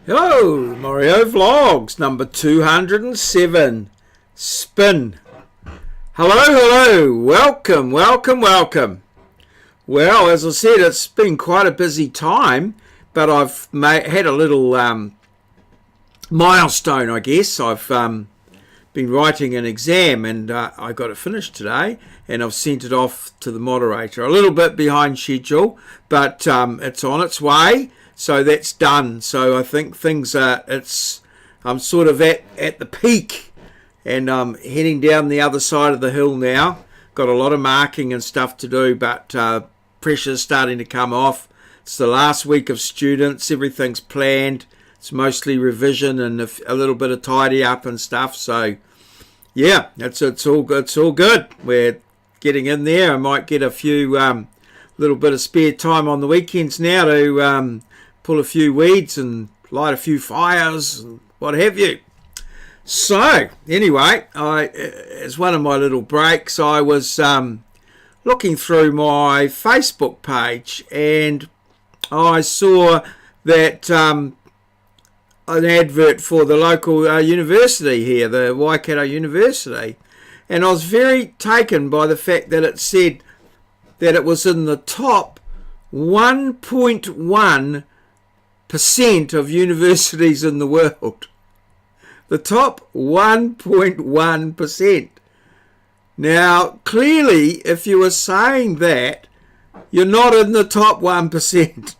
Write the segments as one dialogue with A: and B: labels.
A: Hello, MAURIEO Vlogs, number 207, Spin. Hello, welcome. Well, as I said, it's been quite a busy time, but I've had a little milestone, I guess. I've been writing an exam and I got it finished today, and I've sent it off to the moderator. A little bit behind schedule, but it's on its way. So that's done. So I think I'm sort of at the peak, and I'm heading down the other side of the hill now. Got a lot of marking and stuff to do, but pressure's starting to come off. It's the last week of students. Everything's planned. It's mostly revision and a little bit of tidy up and stuff. So yeah, it's all good. It's all good. We're getting in there. I might get a few little bit of spare time on the weekends now to pull a few weeds and light a few fires and what have you. So anyway, as one of my little breaks, I was looking through my Facebook page, and I saw that an advert for the local university here, the Waikato University, and I was very taken by the fact that it said that it was in the top 1.1% of universities in the world. The top 1.1%. Now, clearly, if you were saying that, you're not in the top 1%.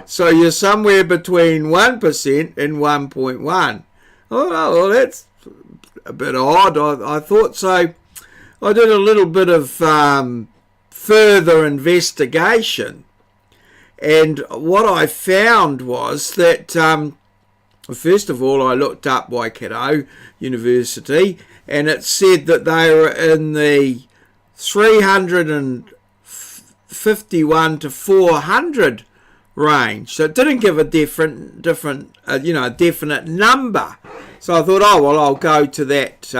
A: So you're somewhere between 1% and 1.1. Oh, well, that's a bit odd. I thought so. I did a little bit of further investigation. And what I found was that, first of all, I looked up Waikato University, and it said that they were in the 351 to 400 range. So it didn't give a definite number. So I thought, oh, well, I'll go to that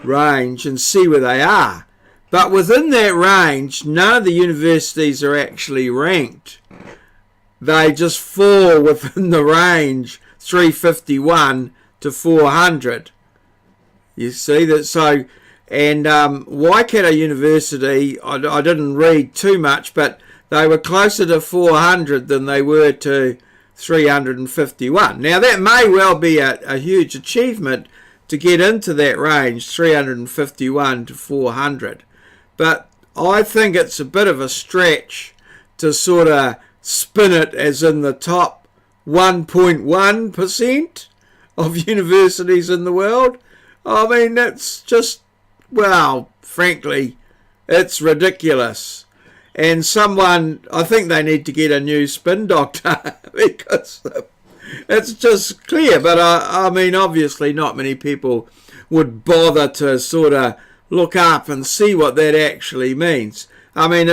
A: range and see where they are. But within that range, none of the universities are actually ranked. They just fall within the range 351 to 400. You see that? So, and Waikato University, I didn't read too much, but they were closer to 400 than they were to 351. Now, that may well be a huge achievement to get into that range, 351 to 400. But I think it's a bit of a stretch to sort of spin it as in the top 1.1% of universities in the world. I mean, that's just, well, frankly, it's ridiculous. And I think they need to get a new spin doctor because it's just clear. But I mean, obviously not many people would bother to sort of look up and see what that actually means. I mean,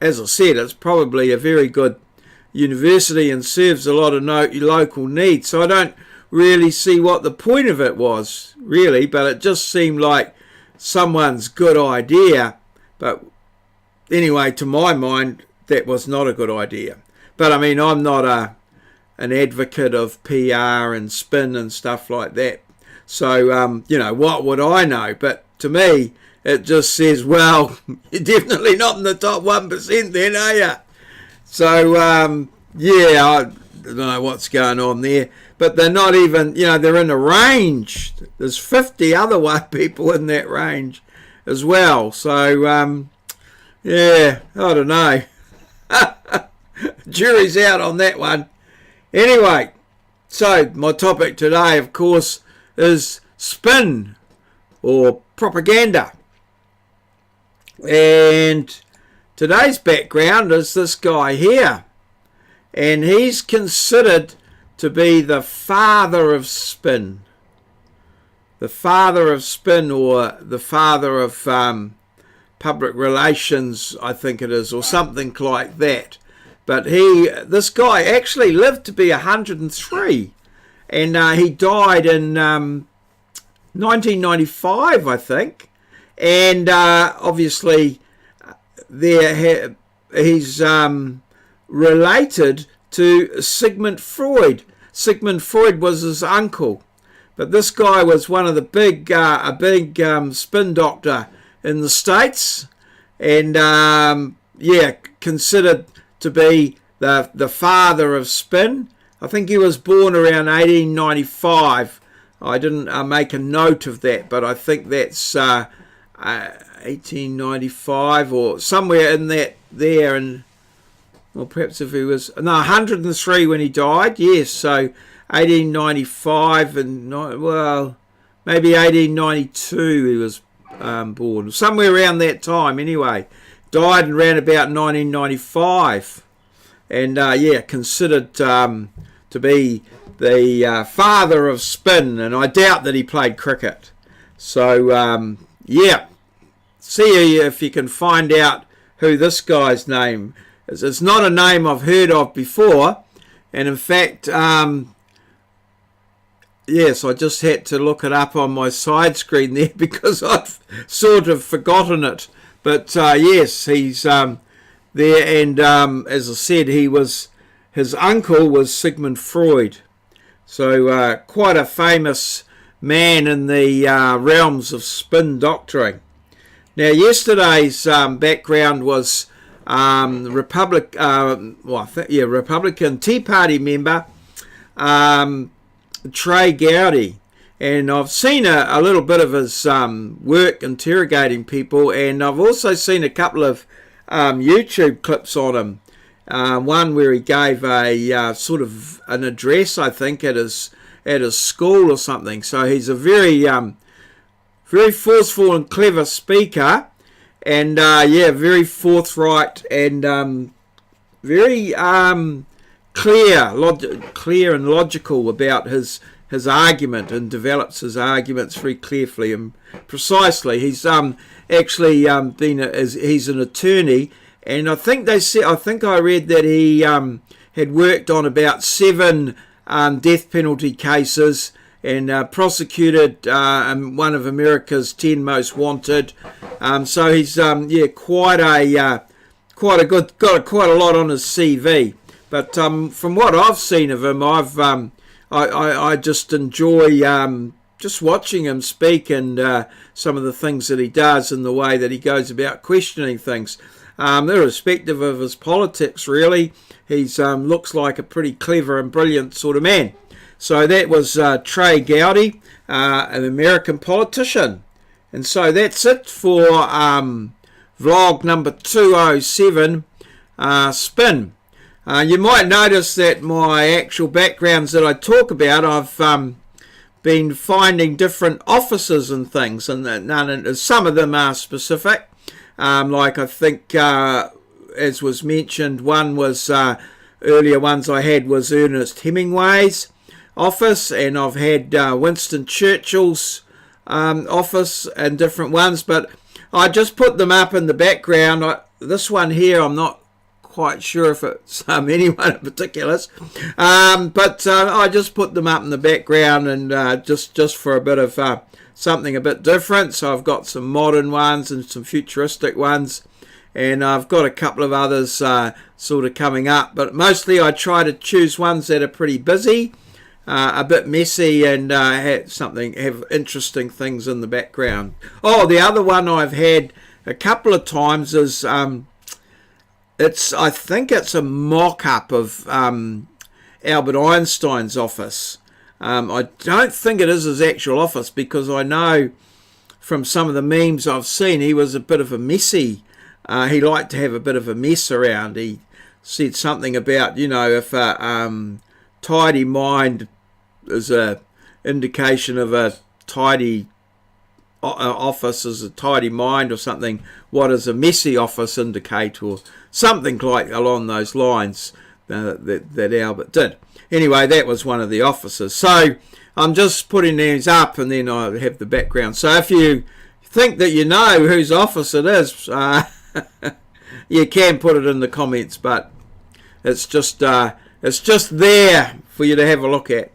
A: as I said, it's probably a very good university and serves a lot of local needs. So I don't really see what the point of it was, really, but it just seemed like someone's good idea. But anyway, to my mind, that was not a good idea. But I mean, I'm not an advocate of PR and spin and stuff like that. So, what would I know? But to me, it just says, well, you're definitely not in the top 1% then, are you? So, I don't know what's going on there. But they're not even, they're in a range. There's 50 other white people in that range as well. So, I don't know. Jury's out on that one. Anyway, so my topic today, of course, is spin or propaganda. And today's background is this guy here. And he's considered to be the father of spin. The father of spin, or the father of public relations, I think it is, or something like that. But this guy actually lived to be 103. And he died in 1995, I think. And obviously he's related to Sigmund Freud. Sigmund Freud was his uncle, but this guy was one of the big spin doctor in the States, and considered to be the father of spin. I think he was born around 1895. I didn't make a note of that, but I think that's 1895 or somewhere in that there. And or perhaps if he was 103 when he died. Yes, so 1895 and maybe 1892 he was born, somewhere around that time. Anyway, died around about 1995, and considered to be the father of spin, and I doubt that he played cricket. So see if you can find out who this guy's name is. It's not a name I've heard of before, and in fact, yes, I just had to look it up on my side screen there because I've sort of forgotten it. But yes, he's there, and as I said, his uncle was Sigmund Freud. So quite a famous man in the realms of spin doctoring. Now, yesterday's background was Republican Tea Party member Trey Gowdy, and I've seen a little bit of his work interrogating people, and I've also seen a couple of YouTube clips on him. One where he gave a sort of an address, I think, at his school or something. So he's a very forceful and clever speaker, and very forthright and very clear and logical about his argument, and develops his arguments very carefully and precisely. He's actually he's an attorney. And I think I read that he had worked on about 7 death penalty cases, and prosecuted one of America's 10 most wanted. So he's quite a lot on his CV. But from what I've seen of him, I just enjoy just watching him speak, and some of the things that he does and the way that he goes about questioning things. Irrespective of his politics, really, he's looks like a pretty clever and brilliant sort of man. So that was Trey Gowdy, an American politician. And so that's it for vlog number 207, Spin. You might notice that my actual backgrounds that I talk about, I've been finding different offices and things, and some of them are specific. Like I think, as was mentioned, one was earlier ones I had was Ernest Hemingway's office, and I've had Winston Churchill's office and different ones, but I just put them up in the background. This one here, I'm not quite sure if it's anyone in particular, but I just put them up in the background, and just for a bit of something a bit different. So I've got some modern ones and some futuristic ones, and I've got a couple of others sort of coming up, but mostly I try to choose ones that are pretty busy, a bit messy, and have interesting things in the background. Oh, the other one I've had a couple of times is I think it's a mock-up of Albert Einstein's office. I don't think it is his actual office, because I know from some of the memes I've seen he was a bit of a messy. He liked to have a bit of a mess around. He said something about, if a tidy mind is a indication of a tidy office is a tidy mind or something, what does a messy office indicate, or something like along those lines that Albert did. Anyway, that was one of the offices. So I'm just putting these up, and then I have the background. So if you think that you know whose office it is, you can put it in the comments, but it's just there for you to have a look at.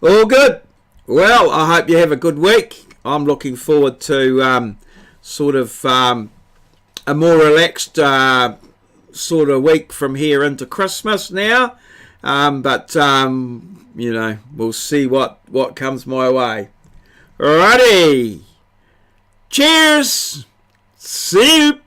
A: All good. Well, I hope you have a good week. I'm looking forward to sort of a more relaxed sort of week from here into Christmas now. But you know, we'll see what comes my way. Alrighty. Cheers. See you.